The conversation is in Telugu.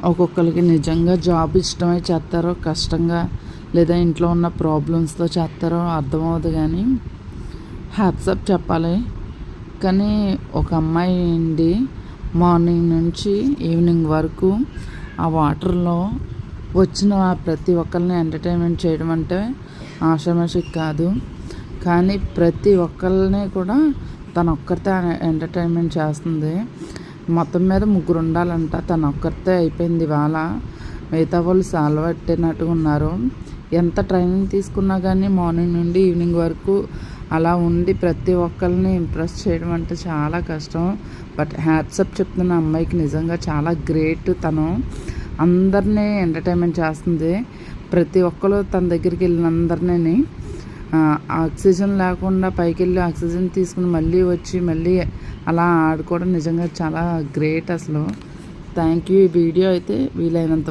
ఒక్కొక్కరికి నిజంగా జాబ్ ఇష్టమై చేస్తారో కష్టంగా లేదా ఇంట్లో ఉన్న ప్రాబ్లమ్స్తో చేస్తారో అర్థమవుతుంది, కానీ హ్యాట్సప్ చెప్పాలి. కానీ ఒక అమ్మాయి అండి మార్నింగ్ నుంచి ఈవినింగ్ వరకు ఆ వాటర్లో వచ్చిన ప్రతి ఒక్కరిని ఎంటర్టైన్మెంట్ చేయడం అంటే ఆషామాషి కాదు. కానీ ప్రతి ఒక్కరిని కూడా తను ఒక్కరితే ఎంటర్టైన్మెంట్ చేస్తుంది. మొత్తం మీద 3 ఉండాలంట, తను ఒక్కరితే అయిపోయింది ఇవాళ. మిగతా వాళ్ళు సాల్వ పట్టినట్టుగా ఉన్నారు. ఎంత ట్రైనింగ్ తీసుకున్నా కానీ మార్నింగ్ నుండి ఈవినింగ్ వరకు అలా ఉండి ప్రతి ఒక్కరిని ఇంప్రెస్ చేయడం అంటే చాలా కష్టం. బట్ హ్యాట్సప్ చెప్తున్న అమ్మాయికి నిజంగా చాలా గ్రేట్. తను అందరినీ ఎంటర్టైన్మెంట్ చేస్తుంది. ప్రతి ఒక్కరు తన దగ్గరికి వెళ్ళిన అందరినీ ఆక్సిజన్ లేకుండా పైకి వెళ్ళి ఆక్సిజన్ తీసుకుని మళ్ళీ వచ్చి మళ్ళీ అలా ఆడుకోవడం నిజంగా చాలా గ్రేట్ అసలు. Thank you. ఈ వీడియో అయితే వీలైనంత